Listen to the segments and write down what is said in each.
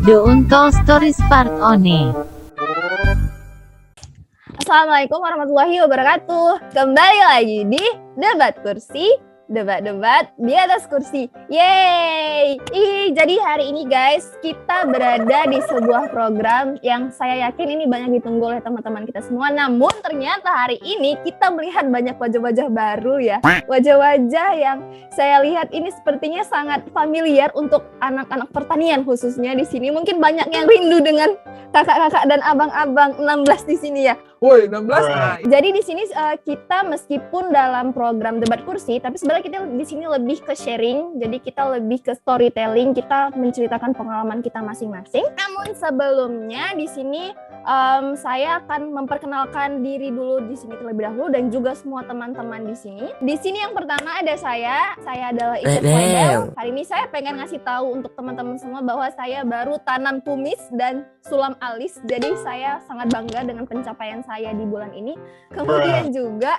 The Untold Stories Part One. Assalamualaikum warahmatullahi wabarakatuh. Kembali lagi di Debat Kursi, debat-debat di atas kursi. Yeay! Jadi hari ini guys, kita berada di sebuah program yang saya yakin ini banyak ditunggu oleh teman-teman kita semua. Namun ternyata hari ini kita melihat banyak wajah-wajah baru ya. Wajah-wajah yang saya lihat ini sepertinya sangat familiar untuk anak-anak pertanian khususnya di sini. Mungkin banyak yang rindu dengan kakak-kakak dan abang-abang 16 di sini ya. Woi, 16. Jadi di sini kita meskipun dalam program debat kursi, tapi sebenarnya kita di sini lebih ke sharing. Jadi kita lebih ke storytelling, kita menceritakan pengalaman kita masing-masing. Namun sebelumnya di sini saya akan memperkenalkan diri dulu di sini terlebih dahulu dan juga semua teman-teman di sini. Di sini yang pertama ada saya adalah Ica Model. Hari ini saya pengen ngasih tahu untuk teman-teman semua bahwa saya baru tanam kumis dan sulam alis. Jadi saya sangat bangga dengan pencapaian saya di bulan ini. Kemudian juga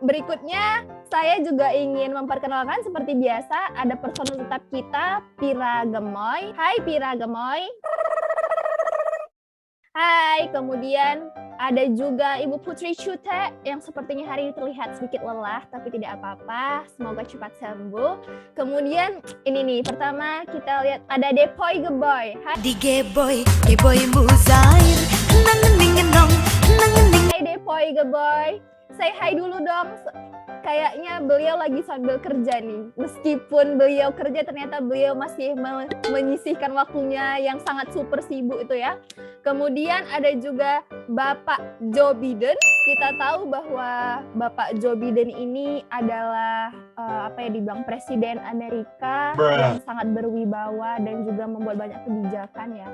berikutnya saya juga ingin memperkenalkan seperti biasa ada personel tetap kita, Pira Gemoy. Hai Pira Gemoy. Hai, kemudian ada juga Ibu Putri Cute yang sepertinya hari ini terlihat sedikit lelah, tapi tidak apa-apa, semoga cepat sembuh. Kemudian ini nih, pertama kita lihat ada Depoy Geboy. Hai Di Geboy Muzair, nang-ning-nong. Hai Depoy Geboy, say hi dulu dong. Kayaknya beliau lagi sambil kerja nih. Meskipun beliau kerja, ternyata beliau masih menyisihkan waktunya yang sangat super sibuk itu ya. Kemudian ada juga Bapak Joe Biden. Kita tahu bahwa Bapak Joe Biden ini adalah dibilang Presiden Amerika yang sangat berwibawa dan juga membuat banyak kebijakan ya.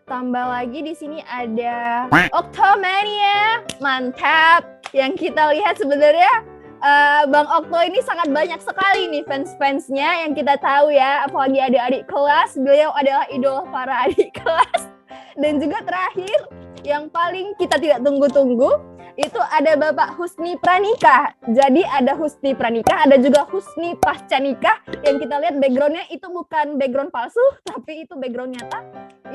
Tambah lagi di sini ada Octomania, mantap. Yang kita lihat sebenarnya Bang Okto ini sangat banyak sekali nih fans-fansnya yang kita tahu ya, apalagi adik-adik kelas, beliau adalah idola para adik kelas. Dan juga terakhir, yang paling kita tidak tunggu-tunggu, itu ada Bapak Husni Pranikah. Jadi ada Husni Pranikah, ada juga Husni pasca nikah, yang kita lihat backgroundnya itu bukan background palsu, tapi itu background nyata.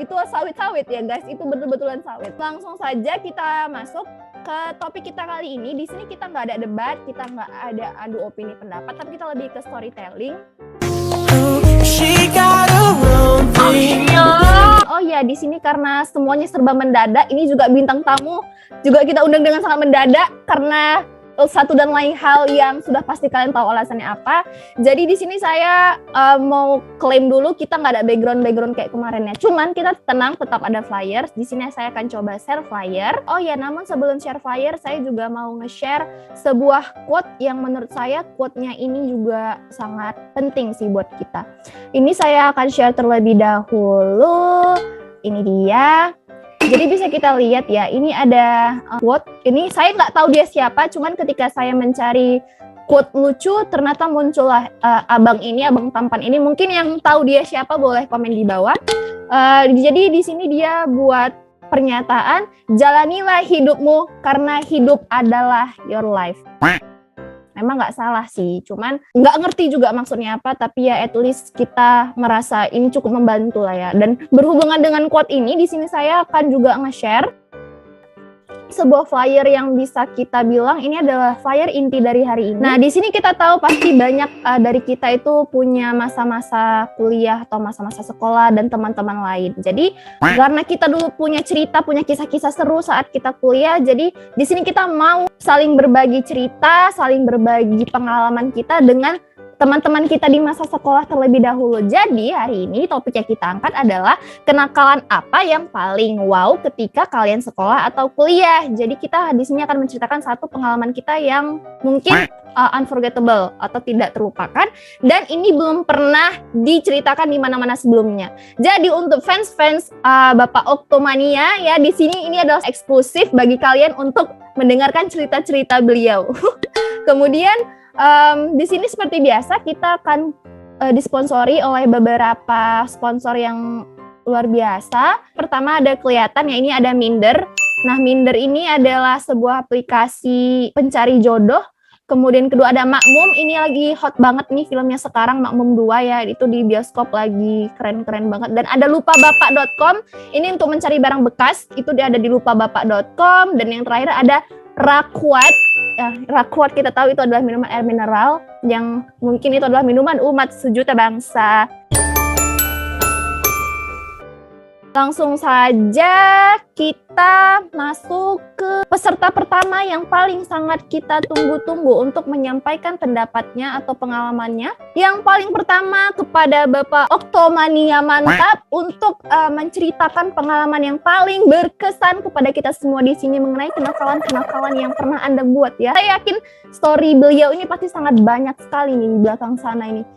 Itu sawit-sawit ya guys, itu betul-betulan sawit. Langsung saja kita masuk ke topik kita kali ini. Di sini kita nggak ada debat, kita nggak ada adu opini pendapat, tapi kita lebih ke storytelling. Oh ya, di sini karena semuanya serba mendadak, ini juga bintang tamu juga kita undang dengan sangat mendadak karena satu dan lain hal yang sudah pasti kalian tahu alasannya apa. Jadi di sini saya mau klaim dulu kita nggak ada background kayak kemarinnya. Cuman kita tenang, tetap ada flyer. Di sini saya akan coba share flyer. Oh ya, namun sebelum share flyer, saya juga mau nge-share sebuah quote yang menurut saya quote-nya ini juga sangat penting sih buat kita. Ini saya akan share terlebih dahulu. Ini dia. Jadi bisa kita lihat ya, ini ada quote. Ini saya nggak tahu dia siapa, cuman ketika saya mencari quote lucu, ternyata muncullah abang tampan ini. Mungkin yang tahu dia siapa boleh komen di bawah. Jadi di sini dia buat pernyataan, jalanilah hidupmu karena hidup adalah your life. Memang nggak salah sih, cuman nggak ngerti juga maksudnya apa, tapi ya at least kita merasa ini cukup membantu lah ya. Dan berhubungan dengan quote ini, di sini saya akan juga nge-share sebuah flyer yang bisa kita bilang ini adalah flyer inti dari hari ini. Nah, di sini kita tahu pasti banyak dari kita itu punya masa-masa kuliah atau masa-masa sekolah dan teman-teman lain. Jadi, karena kita dulu punya cerita, punya kisah-kisah seru saat kita kuliah, jadi di sini kita mau saling berbagi cerita, saling berbagi pengalaman kita dengan teman-teman kita di masa sekolah terlebih dahulu. Jadi hari ini topik yang kita angkat adalah kenakalan apa yang paling wow ketika kalian sekolah atau kuliah. Jadi kita di sini akan menceritakan satu pengalaman kita yang mungkin unforgettable atau tidak terlupakan dan ini belum pernah diceritakan di mana-mana sebelumnya. Jadi untuk fans-fans Bapak Octomania ya, di sini ini adalah eksklusif bagi kalian untuk mendengarkan cerita-cerita beliau. Kemudian di sini seperti biasa kita akan disponsori oleh beberapa sponsor yang luar biasa. Pertama ada kelihatan ya, ini ada Minder. Nah, Minder ini adalah sebuah aplikasi pencari jodoh Kemudian kedua ada Makmum, ini lagi hot banget nih filmnya sekarang, Makmum 2 ya, itu di bioskop lagi keren-keren banget. Dan ada lupabapak.com, ini untuk mencari barang bekas, itu dia ada di lupabapak.com. Dan yang terakhir ada Rakwat, ya, Rakwat kita tahu itu adalah minuman air mineral, yang mungkin itu adalah minuman umat sejuta bangsa. Langsung saja kita masuk ke peserta pertama yang paling sangat kita tunggu-tunggu untuk menyampaikan pendapatnya atau pengalamannya. Yang paling pertama kepada Bapak Oktomania Mantap untuk menceritakan pengalaman yang paling berkesan kepada kita semua di sini mengenai kenakalan-kenakalan yang pernah Anda buat ya. Saya yakin story beliau ini pasti sangat banyak sekali nih di belakang sana ini.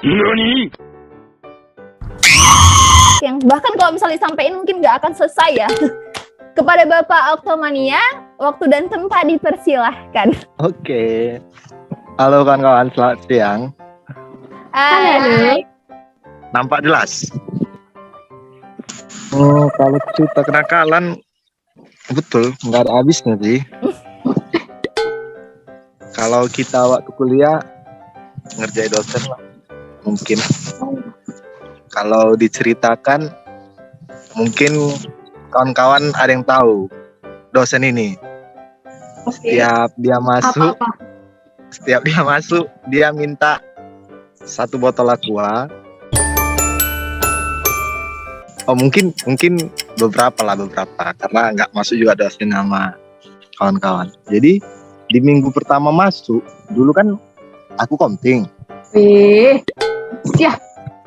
Nani? Yang bahkan kalau misalnya disampaikan mungkin nggak akan selesai ya. Kepada Bapak Oktomania, waktu dan tempat dipersilahkan. Oke. Halo kawan-kawan, selamat siang. Hai. Nampak jelas? Kalau cerita kenakalan, betul, nggak ada habisnya sih. Kalau kita waktu kuliah, ngerjain dosen lah, mungkin. Kalau diceritakan, mungkin kawan-kawan ada yang tahu dosen ini. Setiap dia masuk, dia minta 1 botol aqua. Oh mungkin beberapa karena nggak masuk juga dosen sama kawan-kawan. Jadi di minggu pertama masuk, dulu kan aku komting.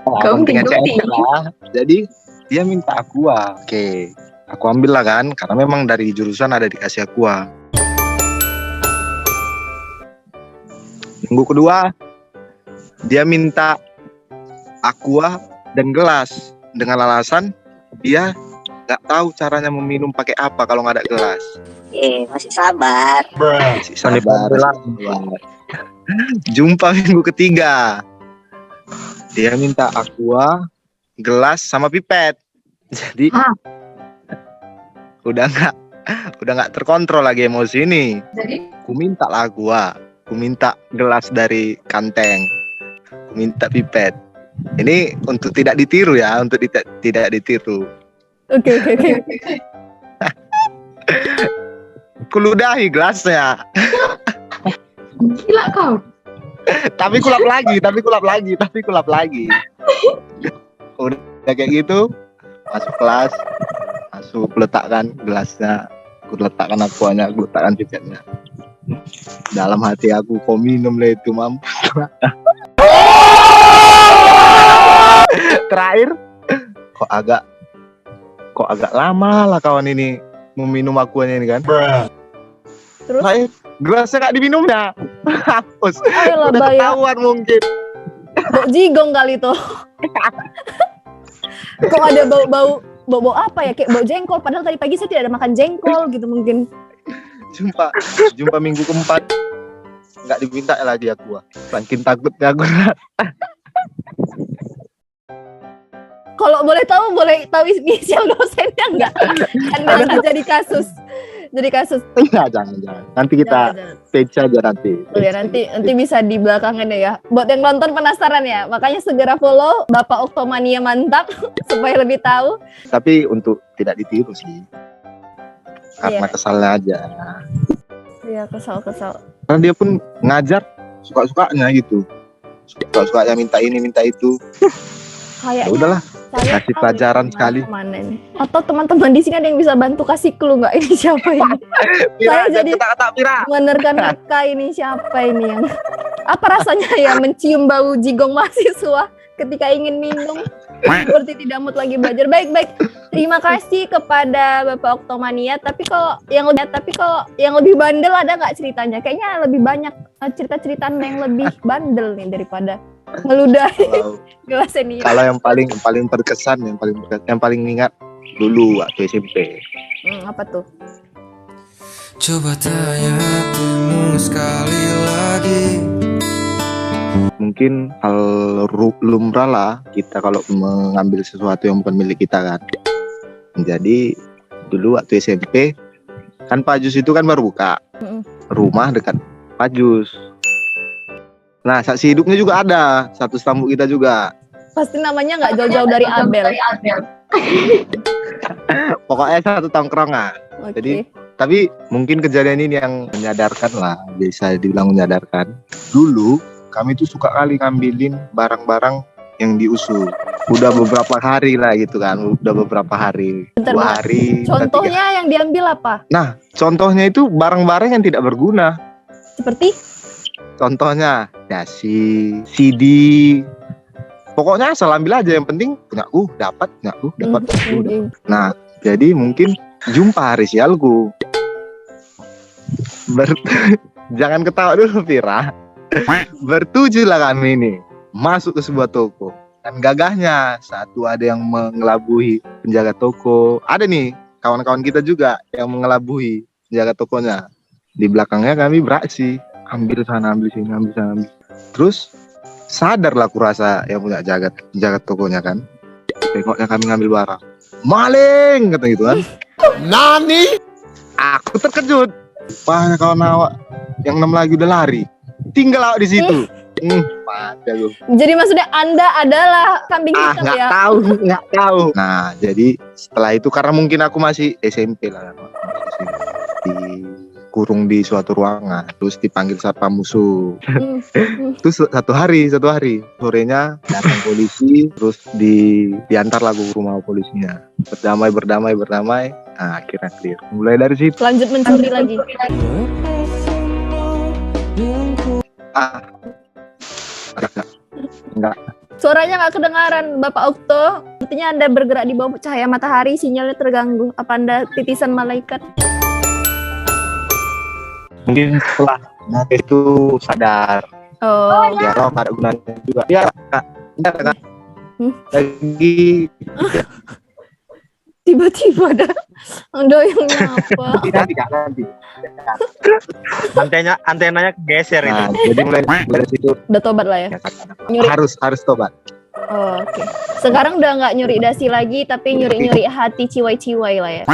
Komting lah. Jadi dia minta aqua. Oke, aku ambil lah kan, karena memang dari jurusan ada dikasih aqua. Minggu kedua dia minta aqua dan gelas dengan alasan dia nggak tahu caranya meminum pakai apa kalau nggak ada gelas. Masih sabar. Masih sabar. Jumpa minggu ketiga. Dia minta aqua, gelas sama pipet. Jadi udah nggak terkontrol lagi emosi ini. Jadi Ku minta lah aqua, ku minta gelas dari kanteng, ku minta pipet. Ini untuk tidak ditiru ya, untuk tidak ditiru. Oke. Ku ludahi gelasnya. gila kau. tapi kulap lagi. Udah kayak gitu, masuk kelas, letakkan gelasnya, aku letakkan aquanya, aku letakkan pipetnya. Dalam hati aku, kau minum lah itu, mampus. Terakhir, kok agak lama lah kawan ini meminum aquanya ini kan. Terus? Terakhir, gelasnya nggak diminumnya. Hapus. Ayolah, Udah bayang. ketahuan mungkin. Bau jigong kali tuh. Kok ada bau apa ya, kayak bau jengkol, padahal tadi pagi saya tidak ada makan jengkol gitu mungkin. Jumpa minggu keempat, nggak diminta lagi aqua. Saking takutnya aku. Kalau boleh tahu inisial dosennya enggak? Anda akan jadi kasus. Ya, jangan. Nanti kita Jangan. page aja nanti. Oh ya, nanti bisa di belakangan ya. Buat yang nonton penasaran ya, makanya segera follow Bapak Oktomania Mantap supaya lebih tahu. Tapi untuk tidak ditiru sih, karena Iya. kesalnya aja. Iya, kesal. Karena dia pun ngajar suka-sukanya gitu, suka-sukanya minta ini minta itu. Ya Kayaknya udahlah, saya kasih tahu pelajaran nih sekali. kemana ini. Atau teman-teman di sini ada yang bisa bantu kasih clue nggak, ini siapa ini? Saya jadi kata Pira. menerka-nerka, ini siapa ini yang apa rasanya ya mencium bau jigong mahasiswa ketika ingin minum seperti tidak mood lagi belajar. Baik. Terima kasih kepada Bapak Oktomania. Tapi kalau yang lebih bandel ada nggak ceritanya? Kayaknya lebih banyak cerita-cerita yang lebih bandel nih daripada ngeludahi gelas ini. Kalau yang paling berkesan, yang paling ingat dulu waktu SMP. Apa tuh? Coba tanya hatimu sekali lagi. Mungkin hal lumrah lah kita kalau mengambil sesuatu yang bukan milik kita kan. Jadi dulu waktu SMP kan Pak Jus itu kan baru buka Mm-mm. rumah dekat Pak Jus. Nah, saksi hidupnya juga ada, satu tamu kita juga. Pasti namanya nggak jauh-jauh dari Abel. Pokoknya satu tongkrongan. Oke. Jadi, tapi mungkin kejadian ini yang menyadarkan lah, bisa dibilang menyadarkan. Dulu kami tuh suka kali ngambilin barang-barang yang diusul. Udah beberapa hari lah gitu kan, udah beberapa hari. Bentar, 2 hari. Contohnya yang diambil apa? Nah, contohnya itu barang-barang yang tidak berguna. Seperti? Contohnya dasi, CD. Pokoknya asal ambil aja, yang penting punyaku dapat, punyaku dapat. Udah. Nah, jadi mungkin jumpa hari sialku. Jangan ketawa dulu, Vira. Bertujuh lah kami ini masuk ke sebuah toko. Dan gagahnya satu ada yang mengelabui penjaga toko. Ada nih kawan-kawan kita juga yang mengelabui penjaga tokonya. Di belakangnya kami beraksi, ambil sana, ambil sini, ambil sana, ambil. Terus sadarlah aku rasa yang punya jaga tokonya kan. Tengoknya kami ngambil barang. Maling kata gitu kan. Nani? Aku terkejut. Rupanya kawan awak yang 6 lagi udah lari. Tinggal awak di situ. Pada lu. Jadi maksudnya Anda adalah kambing hitam ya? Nggak tahu. Nah, jadi setelah itu karena mungkin aku masih SMP lah, dikurung di suatu ruangan, terus dipanggil satpam musuh. Terus satu hari sorenya datang polisi, terus diantar lagu ke rumah polisinya. Berdamai. Nah, akhirnya clear. Mulai dari situ. Lanjut mencuri lagi. Enggak. Suaranya nggak kedengaran, Bapak Okto. Artinya Anda bergerak di bawah cahaya matahari, sinyalnya terganggu. Apa Anda titisan malaikat? Mungkin setelah itu sadar. Oh, Ya, roh ada gunanya juga. Ya, Kak. Bentar, Kak. Lagi tiba-tiba ada yang nyapa. nanti Kak, nanti. Antenanya kegeser itu. Nah, jadi mulai dari situ Udah tobat lah ya. ya, Kak, Nyuri. harus tobat. Oh, oke. Sekarang udah nggak nyuri dasi lagi, tapi nyuri hati ciwai-ciwai lah ya.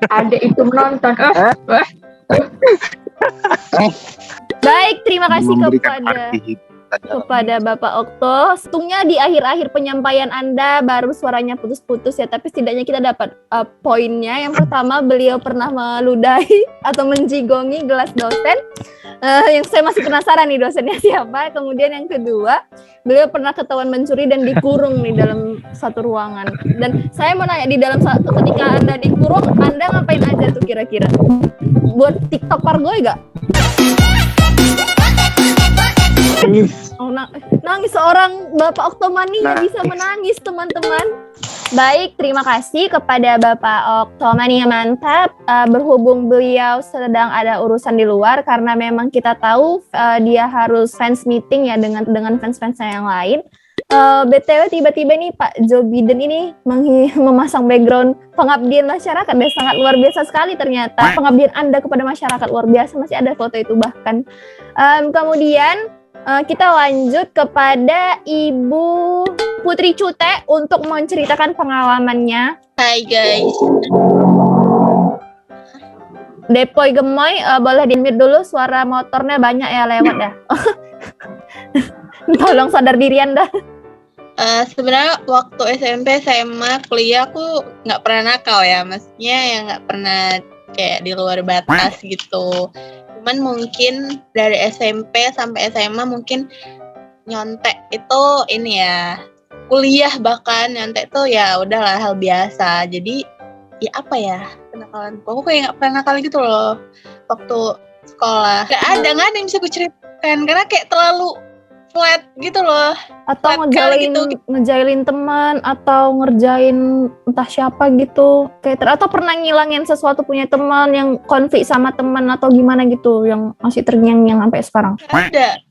Ada itu menonton. Baik, terima kasih Memberikan kepada arti hidup kepada Bapak Okto. Setungnya di akhir-akhir penyampaian Anda baru suaranya putus-putus ya, tapi setidaknya kita dapat poinnya. Yang pertama, beliau pernah meludahi atau menjigongi gelas dosen. Yang saya masih penasaran nih dosennya siapa. Kemudian yang kedua, beliau pernah ketahuan mencuri dan dikurung nih dalam satu ruangan. Dan saya mau nanya, di dalam ketika Anda dikurung, Anda ngapain aja tuh kira-kira? Buat TikTok pargoy gak? Nangis seorang Bapak Oktomani yang bisa menangis, teman-teman. Baik, terima kasih kepada Bapak Oktomani yang mantap. Berhubung beliau sedang ada urusan di luar, karena memang kita tahu dia harus fans meeting ya dengan fans-fansnya yang lain. BTW tiba-tiba nih Pak Joe Biden ini memasang background pengabdian masyarakat. Dan sangat luar biasa sekali ternyata. Pengabdian Anda kepada masyarakat luar biasa. Masih ada foto itu bahkan. Kemudian kita lanjut kepada Ibu Putri Cute untuk menceritakan pengalamannya. Hai guys. Depoy Gemoy, boleh di-mute dulu, suara motornya banyak ya lewat ya. Tolong sadar diri Anda. Sebenarnya waktu SMP, SMA, kuliah aku nggak pernah nakal ya. Maksudnya yang nggak pernah kayak di luar batas gitu. Cuman mungkin dari SMP sampai SMA mungkin nyontek itu ini ya, kuliah bahkan nyontek tuh ya udahlah hal biasa. Jadi ya apa ya, kenakalan aku kayak nggak pernah nakal gitu loh waktu sekolah. Nggak ada yang bisa aku ceritakan karena kayak terlalu flat gitu loh. Atau ngejailin teman atau ngerjain entah siapa gitu. Kayak atau pernah ngilangin sesuatu punya teman yang konflik sama teman atau gimana gitu yang masih terngiang-ngiang sampai sekarang. Ada.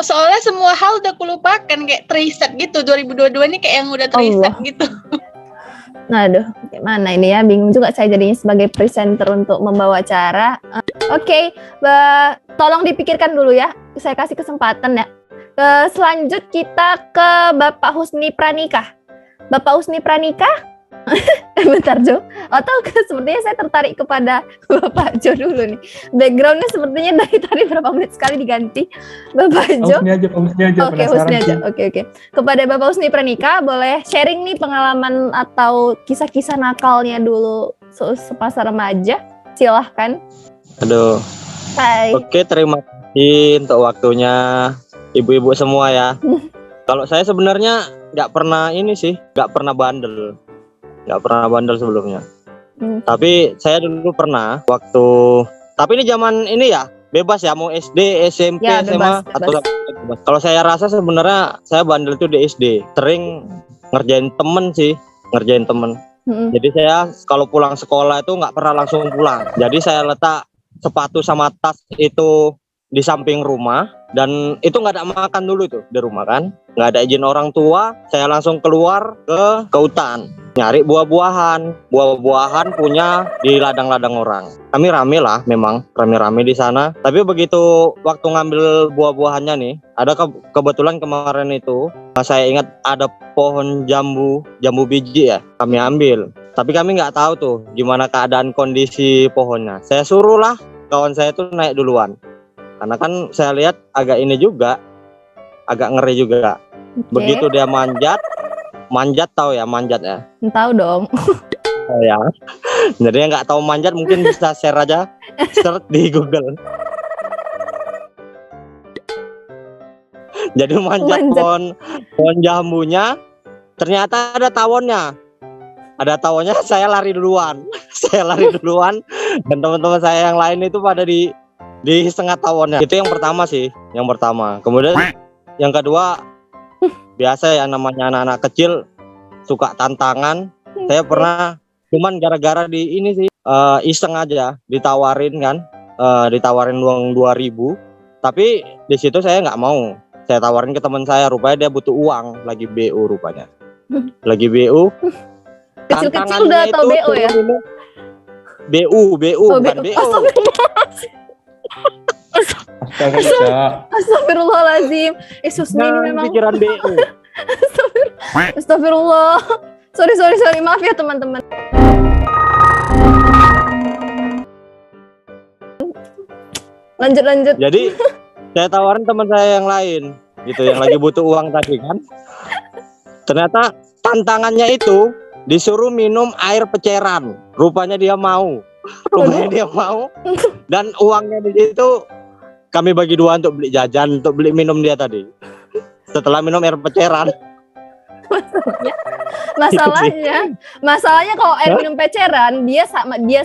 Soalnya semua hal udah kulupakan kayak reset gitu. 2022 ini kayak yang udah reset gitu. Nah, aduh, gimana ini ya? Bingung juga saya jadinya sebagai presenter untuk membawa acara. Oke, tolong dipikirkan dulu ya. Saya kasih kesempatan ya. Selanjut kita ke Bapak Husni Pranikah. Bapak Husni Pranikah, Bentar Jo, atau sepertinya saya tertarik kepada Bapak Jo dulu nih. Backgroundnya sepertinya dari tadi berapa menit sekali diganti. Bapak Jo. Pak Husni aja. Oke, Husni aja. Oke. Kepada Bapak Husni Pranika, boleh sharing nih pengalaman atau kisah-kisah nakalnya dulu sepasa remaja. Silahkan. Aduh. Hai. Oke, terima kasih untuk waktunya ibu-ibu semua ya. Kalau saya sebenarnya nggak pernah bandel. Nggak pernah bandel sebelumnya. Tapi saya dulu pernah tapi ini zaman ini ya, bebas ya, mau SD, SMP, Ya, SMA bebas. atau bebas. Kalau saya rasa sebenarnya saya bandel itu di SD. Sering ngerjain temen. Jadi saya kalau pulang sekolah itu nggak pernah langsung pulang. Jadi saya letak sepatu sama tas itu di samping rumah, dan itu nggak ada makan dulu itu di rumah kan, nggak ada izin orang tua. Saya langsung keluar ke hutan nyari buah-buahan punya di ladang-ladang orang. Kami rame di sana. Tapi begitu waktu ngambil buah-buahannya nih, ada kebetulan kemarin itu saya ingat ada pohon jambu biji ya, kami ambil. Tapi kami nggak tahu tuh gimana keadaan kondisi pohonnya. Saya suruhlah kawan saya tuh naik duluan. Karena kan saya lihat agak ngeri juga. Begitu dia manjat tahu ya manjat ya? Tahu dong. Oh ya. Jadi yang nggak tahu manjat mungkin bisa share aja, search di Google. Jadi manjat pohon jambunya, ternyata ada tawonnya. Saya lari duluan. Dan teman-teman saya yang lain itu pada di setengah tawonnya. Itu yang pertama. Kemudian yang kedua, biasa ya namanya anak-anak kecil suka tantangan. Saya pernah, cuman gara-gara di ini sih iseng aja ditawarin uang 2.000. Tapi di situ saya nggak mau. Saya tawarin ke teman saya, rupanya dia butuh uang, lagi BU rupanya. Kecil-kecil udah tahu BO ya? BU bukan BO. Astagfirullahaladzim. Husni ini memang pikiran BU. Astagfirullah. Sorry, maaf ya teman-teman. Lanjut. Jadi saya tawarin teman saya yang lain gitu, yang lagi butuh uang tadi kan. Ternyata tantangannya itu disuruh minum air peceran. Rupanya dia mau. Dan uangnya di situ kami bagi dua untuk beli jajan, untuk beli minum dia tadi. Setelah minum air peceran. Masalahnya kalau air minum peceran, dia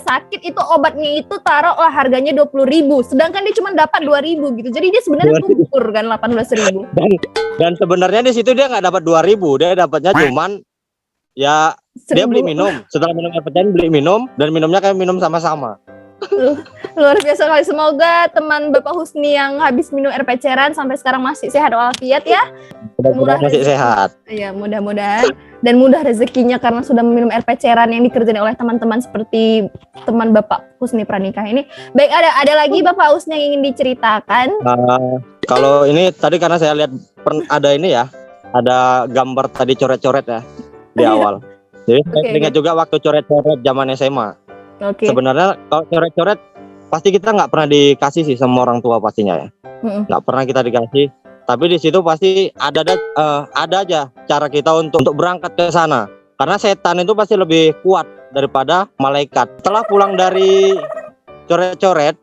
sakit, itu obatnya itu taruhlah harganya 20.000, sedangkan dia cuma dapat 2.000 gitu. Jadi dia sebenarnya kubur kan 18.000. Dan sebenarnya di situ dia nggak dapat 2.000, dia dapatnya cuman ya 1.000. Dia beli minum. Setelah minum air peceran beli minum, dan minumnya kayak minum sama-sama. Luar biasa kali. Semoga teman Bapak Husni yang habis minum air peceran sampai sekarang masih sehat walafiat ya. Mudah-mudahan masih sehat. Iya, mudah-mudahan. Dan mudah rezekinya karena sudah minum air peceran yang dikerjain oleh teman-teman seperti teman Bapak Husni Pranika ini. Baik, ada lagi Bapak Husni yang ingin diceritakan? Kalau ini tadi karena saya lihat ada ini ya, ada gambar tadi coret-coret ya di awal. Jadi saya ingat juga waktu coret-coret zaman SMA. Sebenarnya kalau coret-coret pasti kita nggak pernah dikasih sih sama orang tua pastinya ya. Nggak pernah kita dikasih. Tapi di situ pasti ada aja cara kita untuk berangkat ke sana. Karena setan itu pasti lebih kuat daripada malaikat. Setelah pulang dari coret-coret,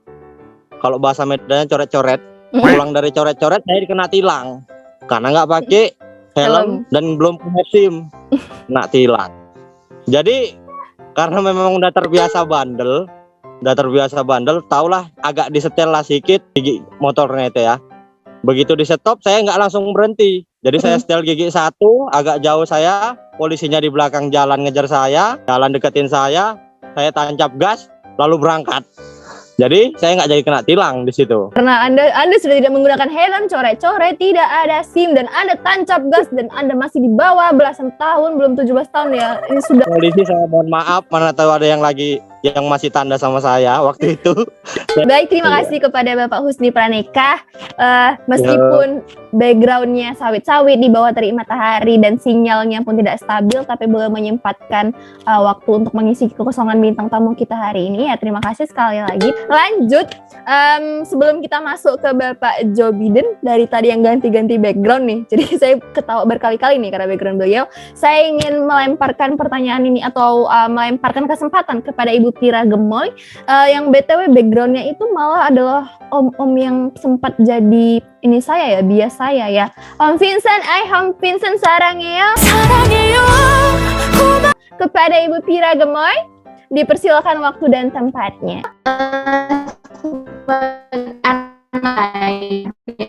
kalau bahasa Medannya coret-coret, pulang dari coret-coret saya dikena tilang karena nggak pakai helm dan belum punya SIM, kena tilang. Jadi karena memang udah terbiasa bandel, taulah agak disetel lah sedikit gigi motornya itu ya. Begitu di stop saya nggak langsung berhenti. Jadi saya setel gigi 1, agak jauh saya, polisinya di belakang jalan ngejar saya, jalan deketin saya tancap gas, lalu berangkat. Jadi saya nggak jadi kena tilang di situ. Karena Anda sudah tidak menggunakan helm, coret-coret, tidak ada SIM, dan Anda tancap gas, dan Anda masih di bawah belasan tahun, belum 17 tahun ya. Ini sudah. Polisi saya mohon maaf, mana tahu ada yang lagi yang masih tanda sama saya waktu itu. Baik, terima kasih kepada Bapak Husni Praneka. Meskipun backgroundnya sawit-sawit di bawah terik matahari dan sinyalnya pun tidak stabil, tapi boleh menyempatkan waktu untuk mengisi kekosongan bintang tamu kita hari ini. Ya, terima kasih sekali lagi. Lanjut, sebelum kita masuk ke Bapak Joe Biden, dari tadi yang ganti-ganti background nih, jadi saya ketawa berkali-kali nih karena background beliau. Saya ingin melemparkan pertanyaan ini atau melemparkan kesempatan kepada Ibu Pira Gemoy, yang BTW backgroundnya itu malah adalah om yang sempat jadi ini saya ya, bias saya ya. Om Vincent Sarangeo. Kepada Ibu Pira Gemoy, dipersilakan waktu dan tempatnya.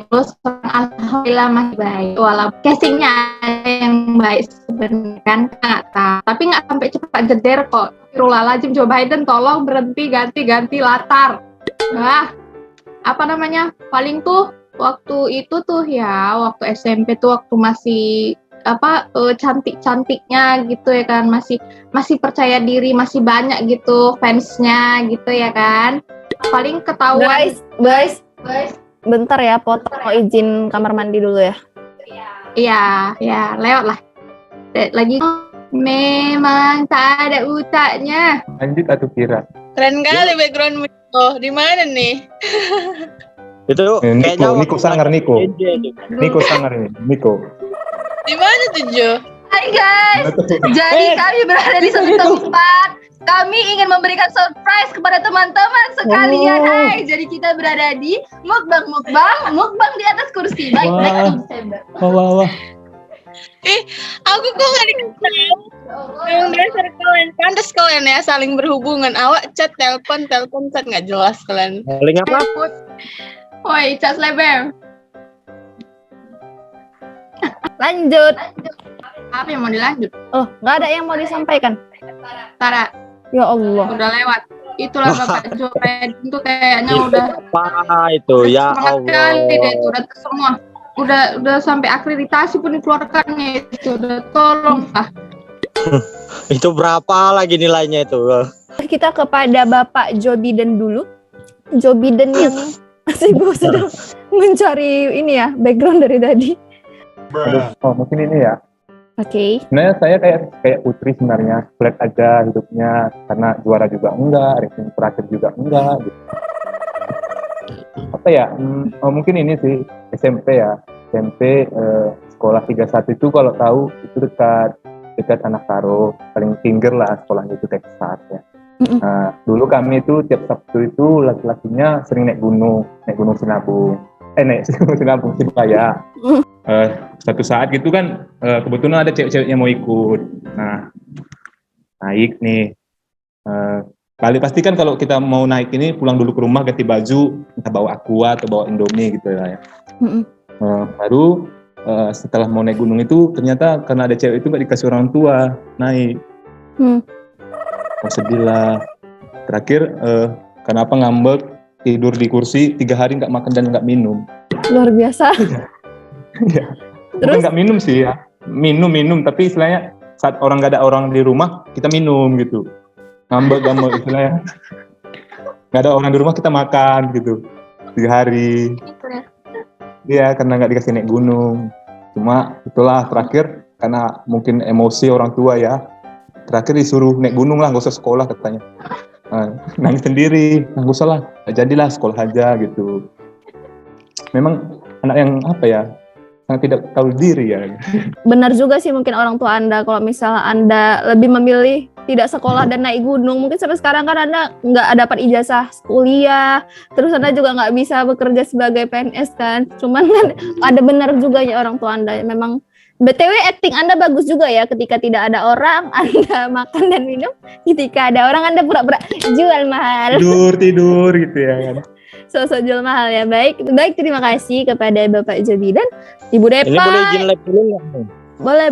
Terus alhamdulillah masih baik, walaupun casingnya ada yang baik sebenarnya kan nggak tahu, tapi nggak sampai cepat jeder kok. Astagfirullahaladzim, Joe Biden tolong berhenti ganti latar. Apa namanya, paling tuh waktu itu tuh ya, waktu SMP tuh waktu masih cantik-cantiknya gitu ya kan, masih percaya diri, masih banyak gitu fansnya gitu ya kan. Paling ketahuan Guys, bentar ya, potong, mau izin kamar mandi dulu ya. Iya, lewat lah. Lagi memang tak ada utaknya. Lanjut atau Pira? Keren kali background Oh, di mana nih? Itu kayaknya Niko Sangar. Di mana tuh, Jo? Hai guys, jadi kami berada di satu tempat. Kami ingin memberikan surprise kepada teman-teman sekalian. Hai, jadi kita berada di mukbang di atas kursi. Baik, Wah. Aku kok gak dikasih tahu. Yang dasar kalian, pantas kalian ya saling berhubungan. Awak chat, telepon, chat nggak jelas kalian. Saling apa? Woi, chat lebar. Lanjut. Apa yang mau dilanjut? Oh, nggak ada yang mau disampaikan. Tara, Ya Allah. udah lewat. Itulah Bapak Joe Biden tuh kayaknya udah Apa itu ya semangat Allah. kali deh, itu udah semua. Udah sampai akreditasi pun dikeluarkannya itu, udah tolong lah. Itu berapa lagi nilainya itu? Kita kepada Bapak Joe Biden dulu. Joe Biden yang sibuk sedang mencari ini ya, background dari tadi. Oh, mungkin ini ya. Oke. Sebenarnya saya kayak Putri sebenarnya, flat aja hidupnya karena juara juga enggak, ranking terakhir juga enggak gitu. Apa ya? Mungkin ini sih SMP ya. SMP sekolah 31 itu kalau tahu itu dekat Anak Taro, paling pinggir lah sekolahnya itu Texas ya. Nah, dulu kami itu tiap Sabtu itu laki-lakinya sering naik gunung Sinabung. Naik gunung Sinabung Sibaya. Satu saat gitu kan kebetulan ada cewek-cewek yang mau ikut. Nah, naik nih. Pasti kan kalau kita mau naik ini pulang dulu ke rumah ganti baju, entah bawa Aqua atau bawa Indomie gitu ya. Baru setelah mau naik gunung itu ternyata karena ada cewek itu nggak dikasih orang tua naik. Sedih lah. Terakhir kenapa ngambek tidur di kursi 3 hari nggak makan dan nggak minum. Luar biasa. Ya. Bukan nggak minum sih ya, minum tapi istilahnya saat nggak ada orang di rumah kita minum gitu, ngambek istilahnya nggak ada orang di rumah kita makan gitu 3 hari. Iya, karena nggak dikasih naik gunung. Cuma itulah terakhir karena mungkin emosi orang tua ya, terakhir disuruh naik gunung lah, nggak usah sekolah katanya. Nangis sendiri, nggak usah lah, jadilah sekolah aja gitu. Memang anak yang apa ya, sangat tidak tahu diri ya. Benar juga sih mungkin orang tua Anda, kalau misalnya Anda lebih memilih tidak sekolah dan naik gunung, mungkin sampai sekarang kan Anda nggak dapat ijazah kuliah, terus Anda juga nggak bisa bekerja sebagai PNS kan. Cuman kan ada benar juga ya orang tua Anda, memang BTW acting Anda bagus juga ya, ketika tidak ada orang Anda makan dan minum, ketika ada orang Anda pura-pura jual mahal. Tidur gitu ya kan. Sosok jual mahal ya. Baik, terima kasih kepada Bapak Joe Biden. Ibu Depa. Ini boleh izin live dulu nggak? Boleh.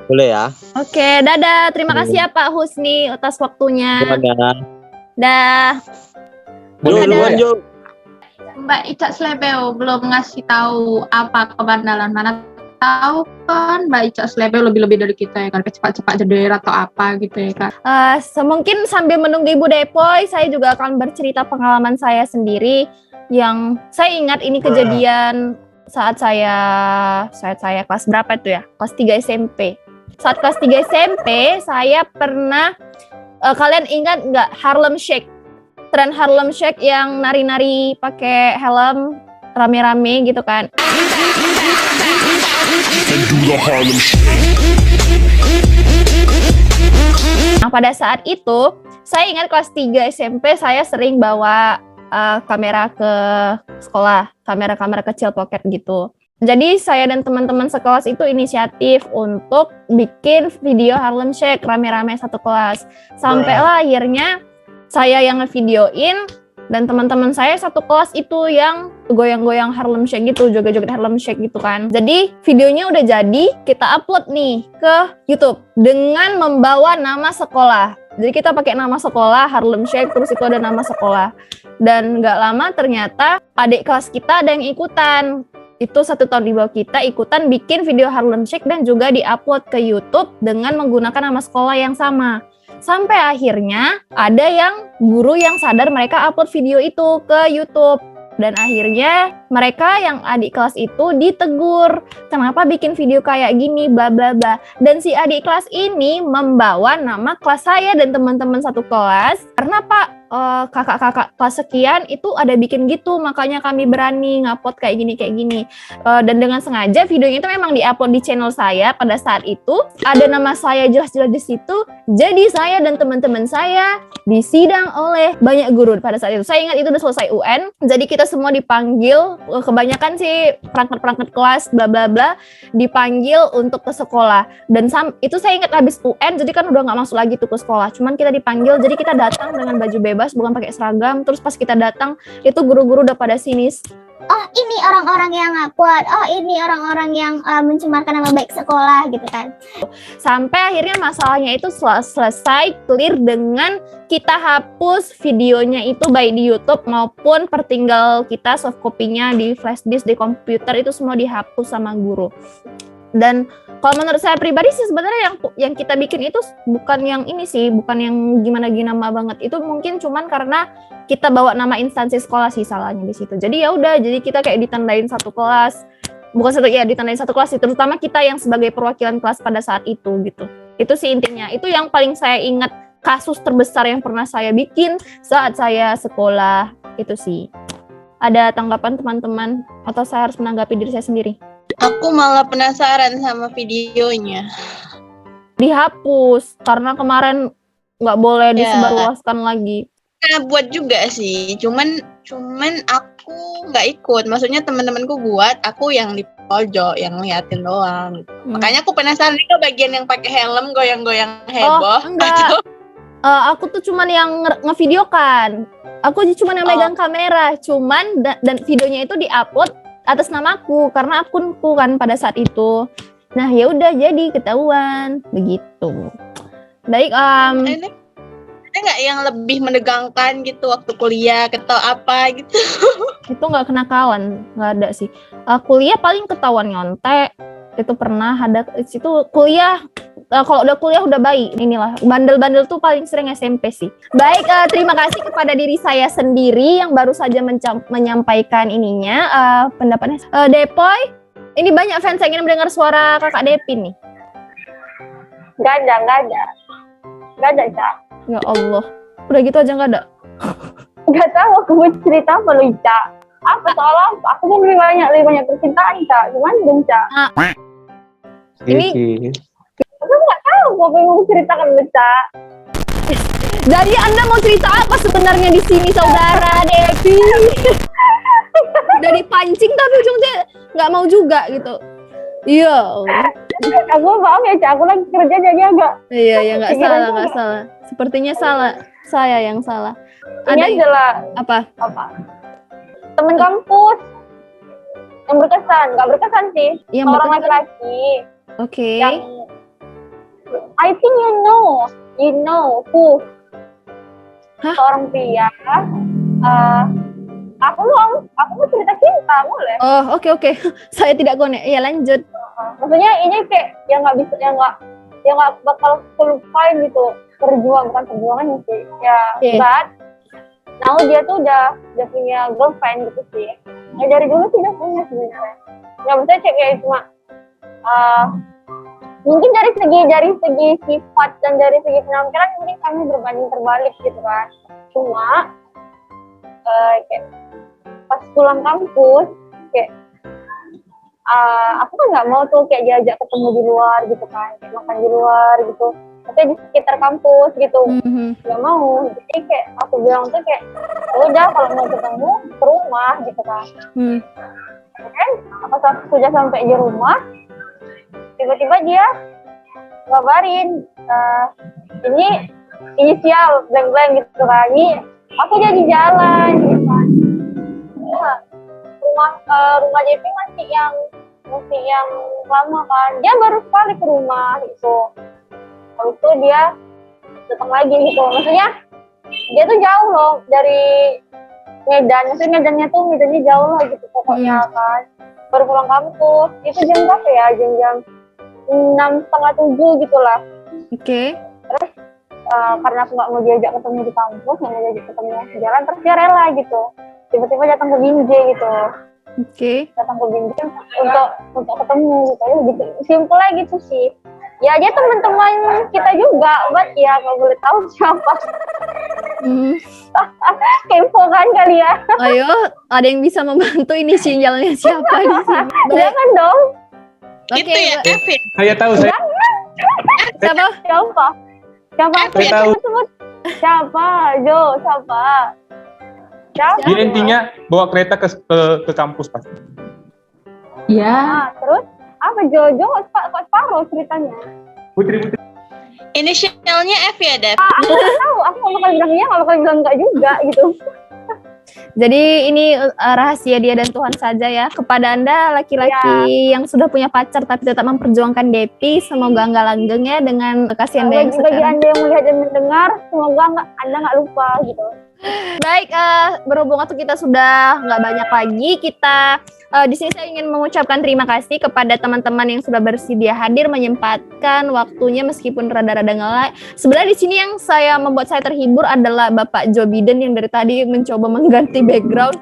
Boleh ya. Oke, dadah. Terima kasih ya Pak Husni atas waktunya. Dah. Mbak Ica Slebeo belum ngasih tahu apa kebandalan, mana tahu kan Mbak Ica level lebih-lebih dari kita ya kan, cepat-cepat jeder atau apa gitu ya kan. Mungkin sambil menunggu Ibu Depoy, saya juga akan bercerita pengalaman saya sendiri yang saya ingat ini kejadian saat saya kelas berapa itu ya? Kelas 3 SMP. Saat kelas 3 SMP, saya pernah, kalian ingat nggak Harlem Shake? Tren Harlem Shake yang nari-nari pakai helm rame-rame gitu kan. Nah, pada saat itu, saya ingat kelas 3 SMP saya sering bawa kamera ke sekolah, kamera kecil pocket gitu. Jadi saya dan teman-teman sekelas itu inisiatif untuk bikin video Harlem Shake rame-rame satu kelas. Sampailah akhirnya saya yang ngevideoin dan teman-teman saya satu kelas itu yang goyang-goyang Harlem Shake gitu, joget-joget Harlem Shake gitu kan. Jadi videonya udah jadi, kita upload nih ke YouTube dengan membawa nama sekolah. Jadi kita pakai nama sekolah Harlem Shake, terus itu ada nama sekolah. Dan nggak lama ternyata adik kelas kita ada yang ikutan. Itu 1 tahun di bawah kita ikutan bikin video Harlem Shake dan juga diupload ke YouTube dengan menggunakan nama sekolah yang sama. Sampai akhirnya ada yang guru yang sadar mereka upload video itu ke YouTube. Dan akhirnya mereka yang adik kelas itu ditegur. Kenapa bikin video kayak gini, bla bla bla. Dan si adik kelas ini membawa nama kelas saya dan teman-teman satu kelas. Karena Pak, kakak-kakak kelas sekian itu ada bikin gitu, makanya kami berani ngupload kayak gini. Dan dengan sengaja videonya itu memang diupload di channel saya pada saat itu. Ada nama saya jelas-jelas di situ. Jadi saya dan teman-teman saya disidang oleh banyak guru pada saat itu. Saya ingat itu udah selesai UN. Jadi kita semua dipanggil, kebanyakan sih perangkat kelas bla bla bla dipanggil untuk ke sekolah. Dan itu saya ingat habis UN, jadi kan udah nggak masuk lagi tuh ke sekolah. Cuman kita dipanggil, jadi kita datang dengan baju bebas, bukan pakai seragam. Terus pas kita datang, itu guru-guru udah pada sinis. Oh, ini orang-orang yang ngupload. Oh, ini orang-orang yang mencemarkan nama baik sekolah gitu kan. Sampai akhirnya masalahnya itu selesai clear dengan kita hapus videonya itu baik di YouTube maupun pertinggal kita soft copy-nya di flash disk di komputer itu semua dihapus sama guru. Dan kalau menurut saya pribadi sih sebenarnya yang kita bikin itu bukan yang ini sih, bukan yang gimana-gimana banget. Itu mungkin cuman karena kita bawa nama instansi sekolah sih salahnya di situ. Jadi ya udah, jadi kita kayak ditandain satu kelas. Ditandain satu kelas sih, terutama kita yang sebagai perwakilan kelas pada saat itu gitu. Itu sih intinya. Itu yang paling saya ingat kasus terbesar yang pernah saya bikin saat saya sekolah itu sih. Ada tanggapan teman-teman atau saya harus menanggapi diri saya sendiri? Aku malah penasaran sama videonya. Dihapus karena kemarin nggak boleh disebarluaskan lagi. Nah, buat juga sih, cuman aku nggak ikut. Maksudnya teman-temanku buat, aku yang di pojok yang liatin doang. Makanya aku penasaran nih ke bagian yang pakai helm goyang-goyang heboh. Oh, enggak. Aku tuh cuman yang ngevideokan. Aku cuman yang megang kamera, cuman dan videonya itu diupload atas namaku karena akunku kan pada saat itu. Nah, ya udah jadi ketahuan begitu. Baik, ada nggak yang lebih menegangkan gitu waktu kuliah atau apa gitu? Itu nggak kenakalan, nggak ada sih. Kuliah paling ketahuan nyontek. Itu pernah ada itu kuliah. Kalau udah kuliah udah baik. Inilah bandel-bandel tuh paling sering SMP sih. Baik, terima kasih kepada diri saya sendiri yang baru saja menyampaikan ininya pendapatnya. Depoy, ini banyak fans yang ingin mendengar suara kakak Depin nih. Gak ada, Cak. Ya Allah, udah gitu aja nggak ada. Gak tahu aku mau cerita apa lu, Cak. Apa soal apa? Aku mau lebih banyak percintaan, Cak. Cuman belum, Cak. Ini aku nggak tahu apa yang mau ceritakan lu, Cak. Jadi Anda mau cerita apa sebenarnya di sini, saudara Devi? Udah dipancing tapi ujungnya nggak mau juga gitu. Iya. Aku maaf ya, Cak. Aku lagi kerja jadi agak. Iya, nggak salah. Sepertinya salah. Saya yang salah. Ini adalah apa? Temen kampus yang berkesan, nggak berkesan sih. Yang orang laki-laki. Oke. Yang I think you know who. Seorang pria. Aku mau cerita cinta, boleh? Oh, oke. Saya tidak konek. Ya lanjut. Maksudnya ini kayak yang nggak bisa, yang nggak bakal kelupain gitu. Bukan perjuangan sih. Ya, but now dia tuh udah punya girlfriend gitu sih. Ya dari dulu sih udah punya sebenarnya. Ya maksudnya kayak cuma mungkin dari segi sifat dan dari segi penampilan mungkin kami berbanding terbalik gitu kan. Cuma kayak pas pulang kampus kayak aku kan nggak mau tuh kayak diajak ketemu di luar gitu kan, kayak makan di luar gitu, tapi di sekitar kampus gitu, nggak mau. Jadi kayak aku bilang tuh kayak udah kalau mau ketemu ke rumah gitu kan. Kan pas sudah sampai di rumah tiba-tiba dia ngabarin ini inisial blank gitu kan, ini aku jadi jalan gitu kan. Rumah JP masih yang lama kan, dia baru sekali ke rumah gitu. Habis itu dia datang lagi gitu, maksudnya dia tuh jauh loh dari Medan, maksudnya Medannya jauh lah gitu pokoknya kan. Baru pulang kampus, itu jam berapa ya, jam 6:30 gitu lah. Oke. Terus karena aku nggak mau diajak ketemu di kampus, nggak mau diajak ketemu di jalan, terus dia rela gitu. Tiba-tiba datang ke Binjai gitu. Oke. Datang ke Binjai untuk ketemu gitu. Ya gitu. Simpel aja gitu sih. Ya dia teman-teman kita juga, buat ya nggak boleh tahu siapa. Kepo kan kali ya. Ayo, ada yang bisa membantu ini sinyalnya siapa di sini? Jangan dong. Itu ya Evin. Saya tahu saya. Siapa? Saya tahu. Sebut. Siapa? Jo, siapa? Dia intinya bawa kereta ke kampus pasti. Ya. Terus apa Jojo kok separuh ceritanya? Putri. Inisialnya F ya, Dev? Aku nggak tahu, aku nggak bakal bilang iya, nggak bakal bilang enggak juga gitu. Jadi ini rahasia dia dan Tuhan saja ya. Kepada Anda laki-laki yang sudah punya pacar tapi tetap memperjuangkan Depi, semoga nggak langgeng ya dengan kasih Anda yang bagi sekarang. Anda yang melihat dan mendengar, semoga Anda nggak lupa gitu. Baik, berhubung waktu kita sudah nggak banyak lagi, kita di sini saya ingin mengucapkan terima kasih kepada teman-teman yang sudah bersedia hadir menyempatkan waktunya meskipun rada-rada ngelak. Sebenarnya di sini yang membuat saya terhibur adalah Bapak Joe Biden yang dari tadi mencoba mengganti background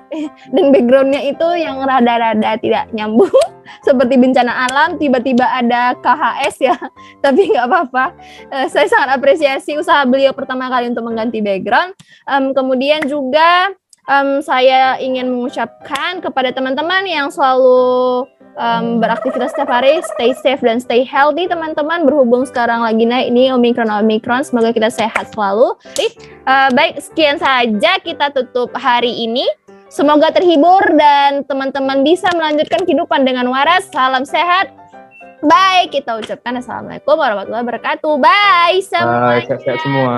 dan backgroundnya itu yang rada-rada tidak nyambung seperti bencana alam, tiba-tiba ada KHS ya, tapi nggak apa-apa. Saya sangat apresiasi usaha beliau pertama kali untuk mengganti background. Kemudian juga saya ingin mengucapkan kepada teman-teman yang selalu beraktivitas setiap hari, stay safe dan stay healthy teman-teman. Berhubung sekarang lagi naik ini Omicron, semoga kita sehat selalu. Baik, sekian saja kita tutup hari ini. Semoga terhibur dan teman-teman bisa melanjutkan kehidupan dengan waras. Salam sehat. Bye, kita ucapkan assalamualaikum warahmatullahi wabarakatuh. Bye semuanya. Bye, sehat-sehat semua.